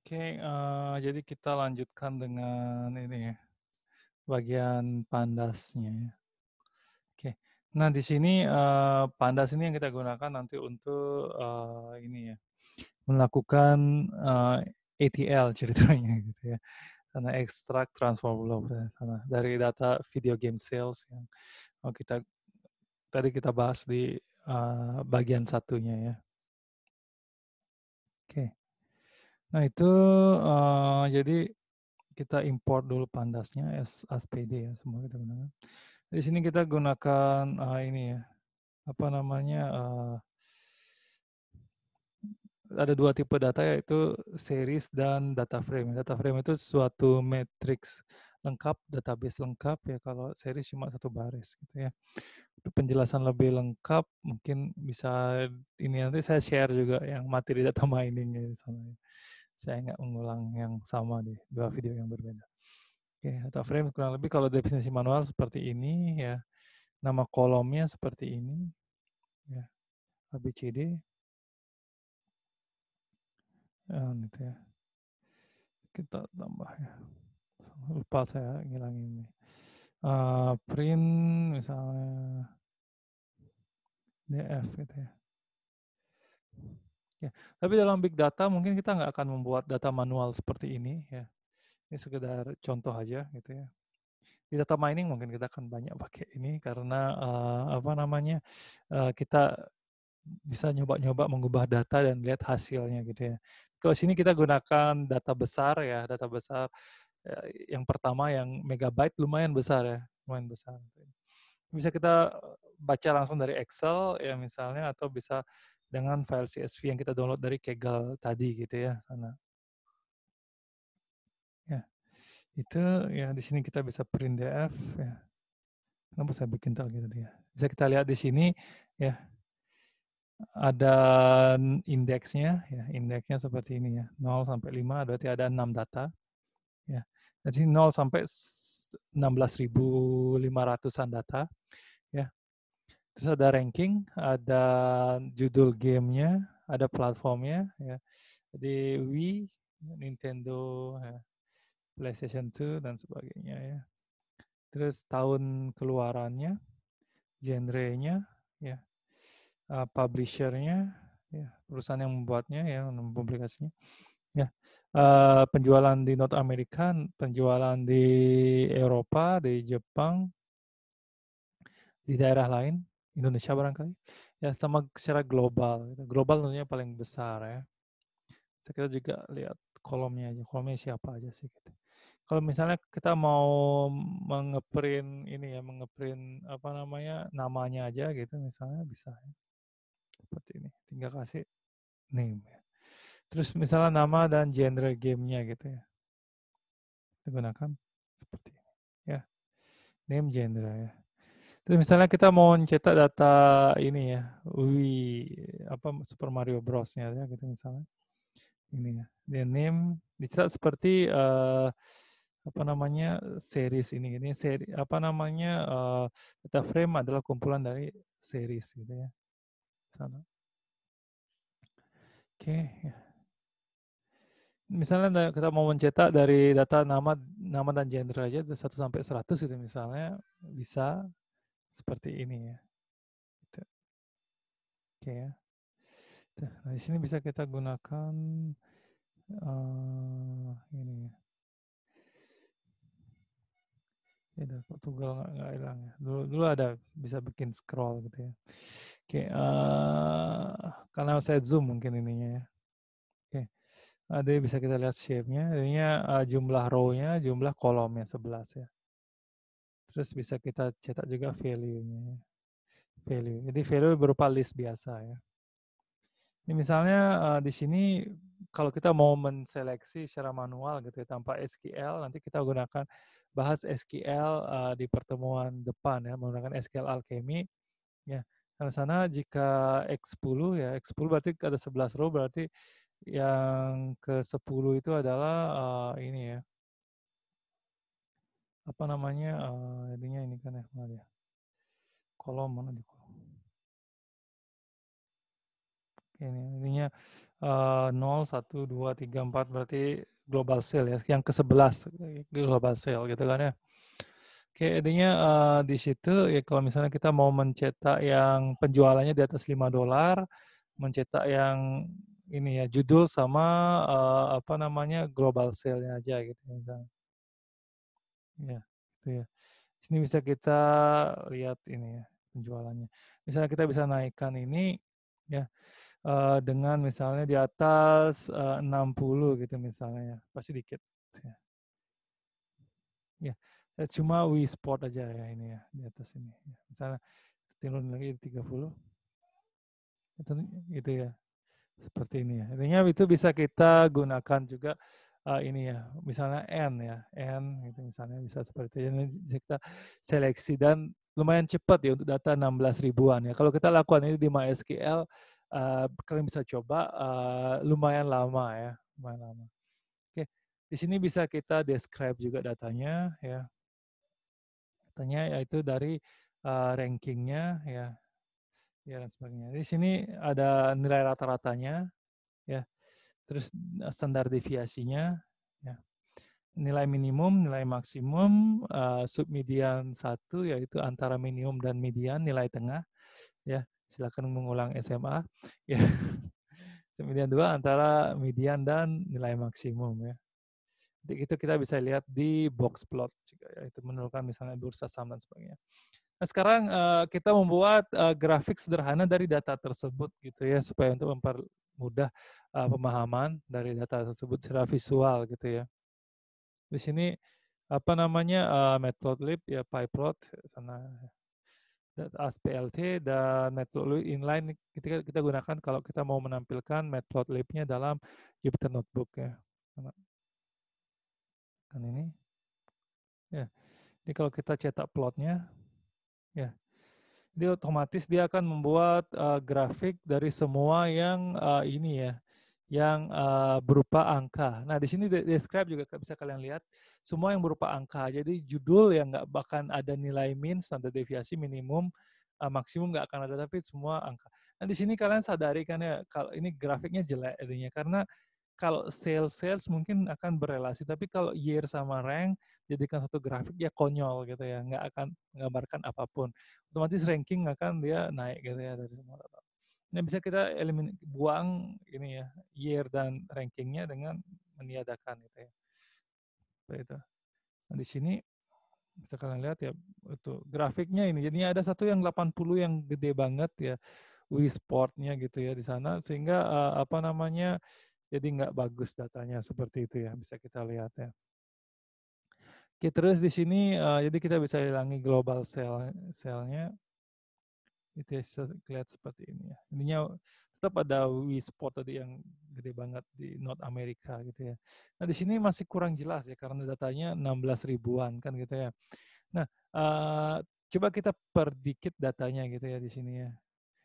Oke, jadi kita lanjutkan dengan ini ya, bagian pandasnya ya. Oke. Nah di sini, pandas ini yang kita gunakan nanti untuk, ini ya, melakukan, ETL ceritanya gitu ya, karena extract transform loop ya, karena dari data video game sales yang, kita tadi kita bahas di, bagian satunya ya. Oke. Nah itu, jadi kita import dulu pandasnya SPD ya, semua kita gunakan. Di sini kita gunakan, ini ya, apa namanya, ada 2 tipe data yaitu series dan data frame. Data frame itu suatu matriks lengkap, database lengkap ya, kalau series cuma satu baris gitu ya. Penjelasan lebih lengkap mungkin bisa ini nanti saya share juga yang materi data mining-nya di sana ya. Saya nggak mengulang yang sama di 2 video yang berbeda. Oke, data frame kurang lebih kalau definisi manual seperti ini ya, nama kolomnya seperti ini ya, ABCD, gitu ya. Kita tambah ya, lupa saya ngilangin nih. Print misalnya DF gitu ya. Ya, tapi dalam big data mungkin kita nggak akan membuat data manual seperti ini ya. Ini sekedar contoh aja gitu ya. Di data mining mungkin kita akan banyak pakai ini karena, apa namanya, kita bisa nyoba-nyoba mengubah data dan lihat hasilnya gitu ya. Kalau sini kita gunakan data besar ya, data besar, yang pertama yang megabyte lumayan besar ya, lumayan besar. Bisa kita baca langsung dari Excel ya misalnya atau bisa dengan file CSV yang kita download dari Kaggle tadi gitu ya, sana. Ya, itu ya di sini kita bisa print DF ya. Kenapa saya bikin tel gitu ya. Bisa kita lihat di sini ya, ada indeksnya ya, indeksnya seperti ini ya, 0 sampai 5 berarti ada 6 data ya. Jadi 0 sampai 16.500-an data ya. Terus ada ranking, ada judul gamenya, ada platformnya ya. Jadi Wii, Nintendo, ya, PlayStation 2 dan sebagainya ya. Terus tahun keluarannya, genrenya ya, publisher-nya ya, perusahaan yang membuatnya ya, mempublikasinya ya. Penjualan di North America, penjualan di Eropa, di Jepang, di daerah lain, Indonesia barangkali, ya sama secara global. Global tentunya paling besar ya. Kita juga lihat kolomnya aja, kolomnya siapa aja sih gitu. Kalau misalnya kita mau ini ya, apa namanya, namanya aja gitu misalnya bisa ya. Seperti ini, tinggal kasih name ya. Terus misalnya nama dan genre gamenya gitu ya. Kita gunakan seperti ini ya, name, genre ya. Terus misalnya kita mau cetak data ini ya, Super Mario Bros-nya ya gitu misalnya. Ini ya, dia name dicetak seperti, apa namanya, series ini apa namanya, data frame adalah kumpulan dari series gitu ya, sana. Oke, ya. Misalnya kita mau mencetak dari data nama nama dan genre aja 1 sampai 100 gitu misalnya, bisa seperti ini ya, gitu. Oke ya. Nah di sini bisa kita gunakan, ini ya. Ya udah Portugal nggak hilang ya. Dulu ada bisa bikin scroll gitu ya. Oke, karena saya zoom mungkin ininya ya. Oke, ada bisa kita lihat shape-nya, ininya jumlah row-nya, jumlah kolomnya 11 ya. Terus bisa kita cetak juga value-nya ya. Value. Jadi value berupa list biasa ya. Ini misalnya di sini kalau kita mau menseleksi secara manual gitu ya tanpa SQL, nanti kita gunakan bahas SQL di pertemuan depan ya, menggunakan SQL Alchemy ya. Karena sana jika X10 ya, X10 berarti ada 11 row, berarti yang ke-10 itu adalah ini ya, apa namanya, ininya ini kan ya, mana ya, kolom mana di kolom. Ini ininya 0, 1, 2, 3, 4 berarti global sale ya, yang ke-11 global sale gitu kan ya. Oke, intinya di situ ya kalau misalnya kita mau mencetak yang penjualannya di atas $5, mencetak yang ini ya, judul sama apa namanya, global sale-nya aja gitu misalnya. Ya, gitu ya. Di sini bisa kita lihat ini ya, penjualannya. Misalnya kita bisa naikkan ini ya, dengan misalnya di atas 60 gitu misalnya ya, pasti dikit ya. Ya, cuma Wii Sport aja ya ini ya, di atas ini. Ya. Misalnya turun lagi 30, itu gitu ya. Seperti ini ya. Intinya itu bisa kita gunakan juga ini ya, misalnya N ya, N gitu misalnya bisa seperti ini. Bisa kita seleksi dan lumayan cepat ya untuk data 16 ribuan ya. Kalau kita lakukan ini di MySQL, kalian bisa coba lumayan lama ya, lumayan lama. Oke, di sini bisa kita describe juga datanya ya. Datanya yaitu dari rankingnya ya, ya dan sebagainya. Di sini ada nilai rata-ratanya ya. Terus standar deviasinya, ya. Nilai minimum, nilai maksimum, submedian 1 yaitu antara minimum dan median, nilai tengah, ya. Silakan mengulang SMA, ya. Submedian 2 antara median dan nilai maksimum, ya. Jadi itu kita bisa lihat di box plot juga ya, itu menunjukkan misalnya bursa saham dan sebagainya. Nah sekarang kita membuat grafik sederhana dari data tersebut gitu ya, supaya untuk mempermudah pemahaman dari data tersebut secara visual gitu ya. Di sini apa namanya matplotlib ya, pyplot sana ASPLT dan matplotlib inline kita gunakan kalau kita mau menampilkan matplotlibnya dalam Jupyter Notebook ya. Kan ini ya. Jadi kalau kita cetak plotnya ya, dia otomatis dia akan membuat grafik dari semua yang ini ya, yang berupa angka. Nah di sini describe juga bisa kalian lihat semua yang berupa angka. Jadi judul yang nggak bahkan ada nilai min, standar deviasi, minimum, maksimum nggak akan ada, tapi semua angka. Nah di sini kalian sadari kan ya kalau ini grafiknya jelek intinya karena kalau sales mungkin akan berelasi, tapi kalau year sama rank jadikan satu grafik ya konyol gitu ya, nggak akan menggambarkan apapun. Otomatis ranking akan dia naik gitu ya dari semua data. Nah bisa kita buang ini ya year dan rankingnya dengan meniadakan gitu ya. Seperti itu. Nah di sini bisa kalian lihat ya itu grafiknya ini. Jadi ada satu yang 80 yang gede banget ya, Wii Sportnya gitu ya di sana sehingga apa namanya jadi nggak bagus datanya seperti itu ya, bisa kita lihat ya. Oke, terus di sini jadi kita bisa hilangi global sale-nya itu ya, kelihatan seperti ini ya. Ininya tetap ada Wii Sport tadi yang gede banget di North America gitu ya. Nah di sini masih kurang jelas ya karena datanya 16 ribuan kan gitu ya. Nah coba kita perdikit datanya gitu ya di sini ya.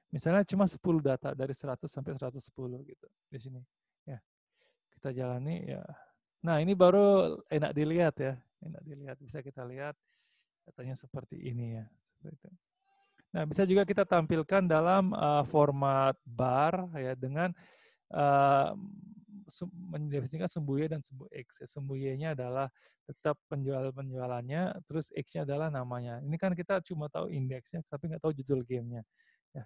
Misalnya cuma 10 data dari 100 sampai 110 gitu di sini. Ya, kita jalani ya. Nah, ini baru enak dilihat ya. Enak dilihat, bisa kita lihat datanya seperti ini ya. Seperti itu. Nah, bisa juga kita tampilkan dalam format bar ya dengan mendefinisikan sumbu Y dan sumbu X. Sumbu Y-nya adalah tetap penjualannya, terus X-nya adalah namanya. Ini kan kita cuma tahu indeksnya, tapi nggak tahu judul gamenya. Ya.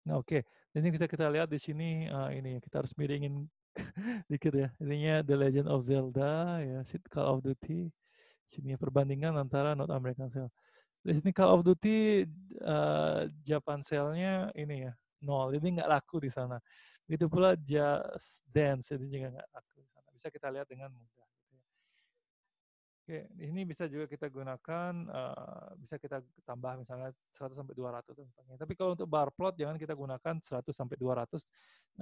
Nah, oke. Jadi kita lihat di sini ini kita harus miringin dikit ya. Ininya The Legend of Zelda ya, Call of Duty. Sini perbandingan antara North American Sale. Di sini Call of Duty Japan Sale-nya ini ya, 0. Jadi nggak laku di sana. Begitu pula Just Dance itu juga nggak laku di sana. Bisa kita lihat dengan mudah. Gitu ya. Oke, ini bisa juga kita gunakan, bisa kita tambah misalnya 100 sampai 200 dan sebagainya. Tapi kalau untuk bar plot jangan kita gunakan 100 sampai 200,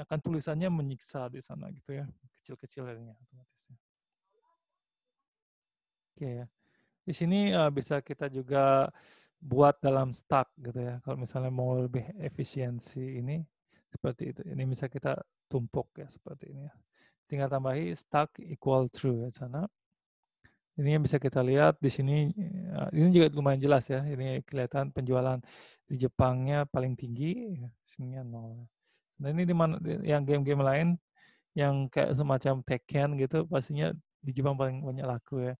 akan tulisannya menyiksa di sana gitu ya, kecil-kecil ininya otomatisnya. Oke ya. Di sini bisa kita juga buat dalam stack gitu ya. Kalau misalnya mau lebih efisiensi ini seperti itu. Ini bisa kita tumpuk ya seperti ini ya. Tinggal tambahi stack equal true ya sana. Ini yang bisa kita lihat di sini, ini juga lumayan jelas ya, ini kelihatan penjualan di Jepangnya paling tinggi, sininya 0. Nah ini di mana yang game-game lain yang kayak semacam Tekken gitu pastinya di Jepang paling banyak laku ya.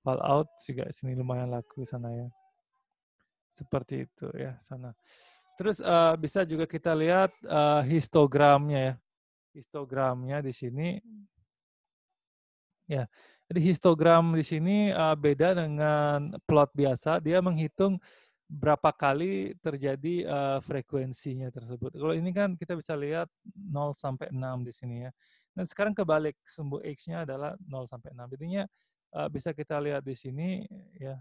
Fallout juga sini lumayan laku sana ya. Seperti itu ya sana. Terus bisa juga kita lihat histogramnya ya. Histogramnya di sini ya. Jadi histogram di sini beda dengan plot biasa. Dia menghitung berapa kali terjadi frekuensinya tersebut. Kalau ini kan kita bisa lihat 0 sampai 6 di sini ya. Dan sekarang kebalik, sumbu X-nya adalah 0 sampai 6. Jadinya bisa kita lihat di sini ya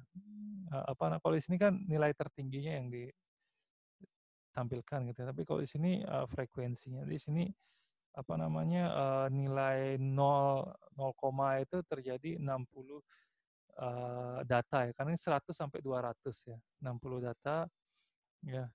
kalau di sini kan nilai tertingginya yang ditampilkan gitu ya. Tapi kalau di sini frekuensinya di sini apa namanya nilai 0 koma itu terjadi 60 data ya. Karena ini 100 sampai 200 ya. 60 data ya.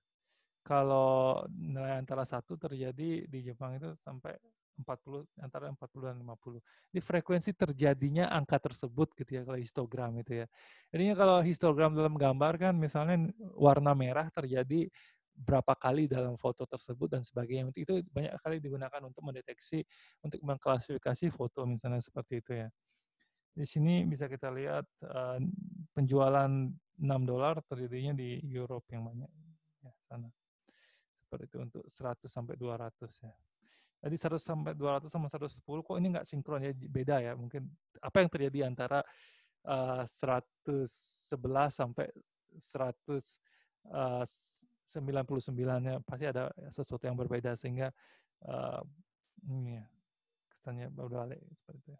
Kalau nilai antara satu terjadi di Jepang itu sampai 40 antara 40 dan 50. Jadi frekuensi terjadinya angka tersebut gitu ya kalau histogram itu ya. Jadinya kalau histogram dalam gambar kan misalnya warna merah terjadi berapa kali dalam foto tersebut dan sebagainya. Itu banyak kali digunakan untuk mendeteksi, untuk mengklasifikasi foto misalnya seperti itu ya. Di sini bisa kita lihat penjualan $6 terjadinya di Europe yang banyak ya sana. Seperti itu untuk 100 sampai 200 ya. Jadi 100 sampai 200 sama 110 kok ini nggak sinkron ya, beda ya. Mungkin apa yang terjadi antara 111 sampai 199 ya, pasti ada sesuatu yang berbeda sehingga uh, ini ya, kesannya berbalik seperti itu ya.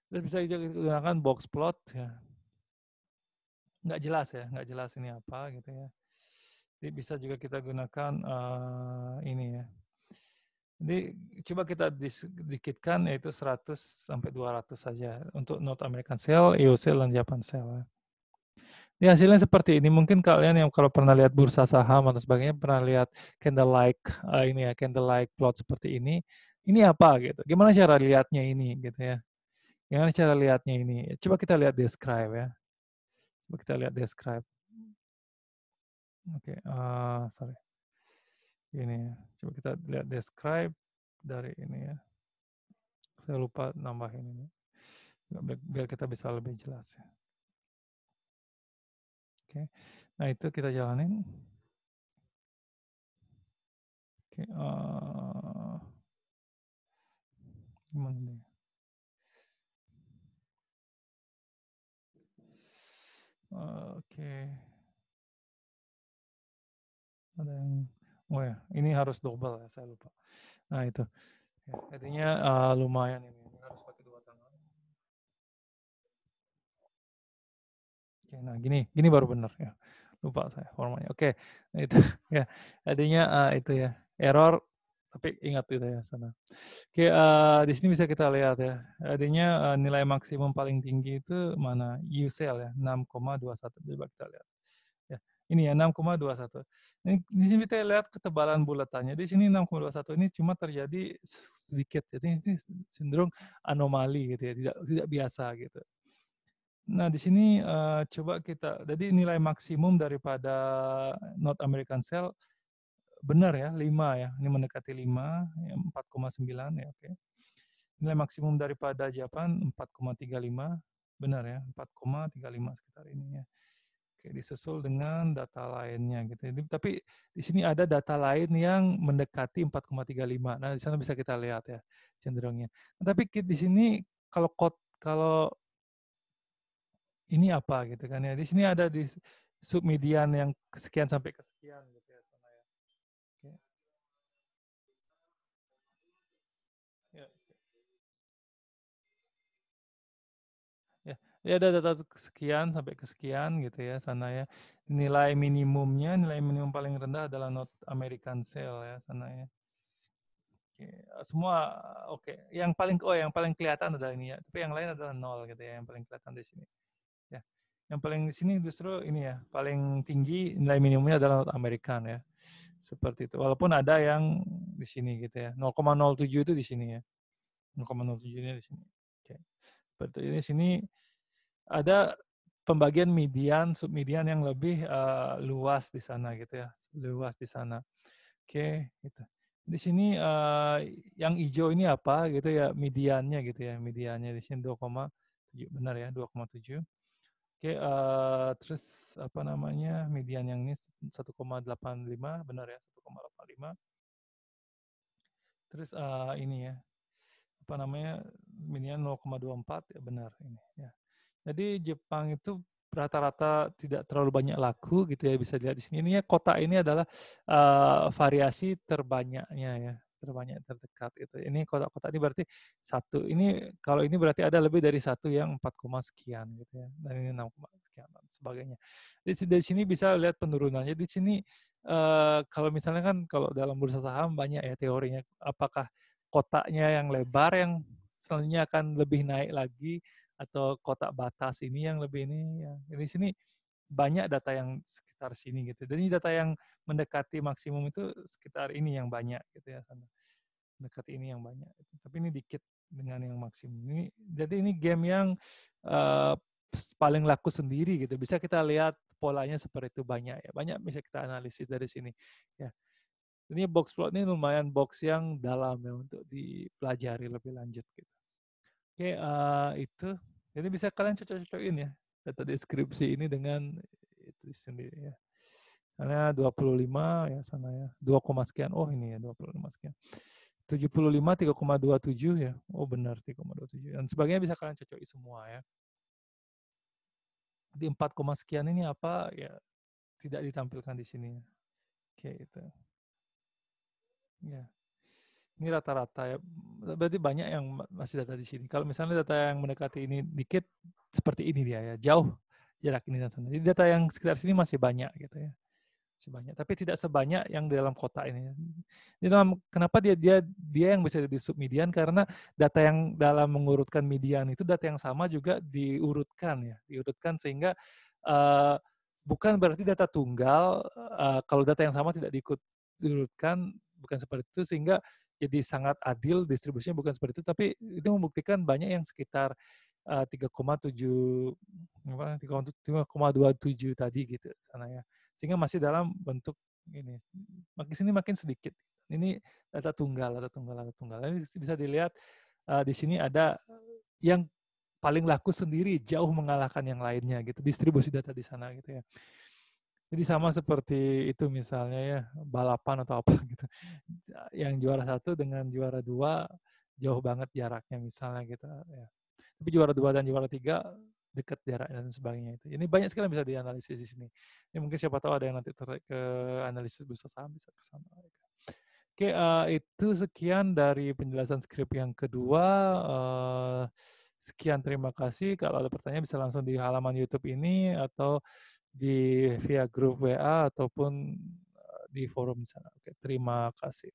Terus bisa juga digunakan box plot ya. Nggak jelas ya, nggak jelas ini apa gitu ya. Jadi bisa juga kita gunakan ini ya. Jadi coba kita dikitkan yaitu 100 sampai 200 saja untuk North American Sale, EU Sale, dan Japan Sale. Ya hasilnya seperti ini. Mungkin kalian yang kalau pernah lihat bursa saham atau sebagainya pernah lihat candlelight ini ya, candlelight plot seperti ini. Ini apa gitu? Gimana cara lihatnya ini gitu ya? Gimana cara lihatnya ini? Coba kita lihat describe ya. Coba kita lihat describe. Oke, sorry. Ini ya. Coba kita lihat describe dari ini ya. Saya lupa nambahin ini. Biar kita bisa lebih jelas ya. Oke. Nah, itu kita jalanin. Oke, gimana nih? Oke. Ada yang oh ya, ini harus double ya, saya lupa. Nah, itu. Ya, artinya lumayan ini. Harus pakai dua tangan. Oke, nah gini baru benar ya. Lupa saya formanya. Oke, nah itu ya. Artinya itu ya. Error tapi ingat itu ya sana. Oke, di sini bisa kita lihat ya. Artinya nilai maksimum paling tinggi itu mana? UCL ya, 6,21. Coba kita lihat. Ya, ini ya 6,21. Ini di sini kita lihat ketebalan bulatannya. Di sini 6,21 ini cuma terjadi sedikit. Jadi ini cenderung anomali gitu ya, tidak biasa gitu. Nah, di sini coba kita, jadi nilai maksimum daripada North American Sale benar ya, 5 ya. Ini mendekati 5, ya, 4,9 ya, oke. Nilai maksimum daripada Japan 4,35, benar ya, 4,35 sekitar ini ya. Oke, disusul dengan data lainnya gitu. Jadi, tapi di sini ada data lain yang mendekati 4,35. Nah, di sana bisa kita lihat ya cenderungnya. Nah, tapi di sini kalau ini apa gitu kan ya. Di sini ada di submedian yang kesekian sampai kesekian gitu ya. Oke. Ya. Ya, ya ada data sekian sampai kesekian gitu ya sana ya. Nilai minimum paling rendah adalah North American Sale ya sana ya. Oke, semua oke. Yang paling kelihatan adalah ini ya. Tapi yang lain adalah nol gitu ya. Yang paling kelihatan di sini. Ya. Yang paling di sini justru ini ya. Paling tinggi nilai minimumnya adalah North American ya. Seperti itu. Walaupun ada yang di sini gitu ya. 0,07 itu di sini ya. 0,07-nya di sini. Oke. Seperti ini sini ada pembagian median, submedian yang lebih luas di sana gitu ya. Luas di sana. Oke, gitu. Di sini, yang hijau ini apa gitu ya, mediannya gitu ya, mediannya di sini 2,7 benar ya, 2,7. Oke, terus apa namanya, median yang ini 1,85 benar ya, 1,85. Terus, ini ya, apa namanya, median 0,24 ya benar ini ya. Jadi Jepang itu rata-rata tidak terlalu banyak laku gitu ya, bisa dilihat di sini. Ini ya kota ini adalah variasi terbanyaknya ya, terbanyak terdekat itu. Ini kota-kota ini berarti satu. Ini kalau ini berarti ada lebih dari satu yang 4, sekian gitu ya. Dan ini 6, sekian dan sebagainya. Dari sini bisa lihat penurunannya. Di sini kalau misalnya kan kalau dalam bursa saham banyak ya teorinya. Apakah kotaknya yang lebar yang selanjutnya akan lebih naik lagi atau kotak batas ini yang lebih ini ya. Di sini banyak data yang sekitar sini gitu. Jadi data yang mendekati maksimum itu sekitar ini yang banyak gitu ya sana. Mendekati ini yang banyak. Tapi ini dikit dengan yang maksimum. Jadi ini game yang uh, paling laku sendiri gitu. Bisa kita lihat polanya seperti itu banyak ya. Banyak bisa kita analisis dari sini ya. Ini box plot ini lumayan box yang dalam ya untuk dipelajari lebih lanjut gitu. Oke, itu. Jadi bisa kalian cocok-cocokin ya data deskripsi ini dengan itu sendiri ya. Karena 25 ya sana ya. 2, sekian. Oh ini ya 25 sekian. 75 3,27 ya. Oh benar 3,27. Dan sebagainya bisa kalian cocokin semua ya. Di 4, sekian ini apa ya tidak ditampilkan di sini. Oke itu. Ya. Ini rata-rata ya. Berarti banyak yang masih data di sini. Kalau misalnya data yang mendekati ini dikit, seperti ini dia ya, jauh jarak ini dan sana. Jadi data yang sekitar sini masih banyak gitu ya. Masih banyak, tapi tidak sebanyak yang di dalam kota ini. Jadi kenapa dia yang bisa di submedian karena data yang dalam mengurutkan median itu data yang sama juga diurutkan ya, diurutkan sehingga uh, bukan berarti data tunggal kalau data yang sama tidak diurutkan bukan seperti itu sehingga jadi sangat adil distribusinya bukan seperti itu tapi itu membuktikan banyak yang sekitar 3,7 3,27 tadi gitu sana ya sehingga masih dalam bentuk ini makin sini makin sedikit ini data tunggal ini bisa dilihat di sini ada yang paling laku sendiri jauh mengalahkan yang lainnya gitu distribusi data di sana gitu ya jadi sama seperti itu misalnya ya balapan atau apa gitu yang juara 1 dengan juara 2 jauh banget jaraknya misalnya gitu ya tapi juara 2 dan juara 3 dekat jaraknya dan sebagainya itu. Ini banyak sekali yang bisa dianalisis di sini. Ini mungkin siapa tahu ada yang nanti tertarik ke analisis bursa saham bisa ke sana. Oke, itu sekian dari penjelasan skrip yang kedua. Sekian terima kasih. Kalau ada pertanyaan bisa langsung di halaman YouTube ini atau via grup WA ataupun di forum di sana. Oke, terima kasih.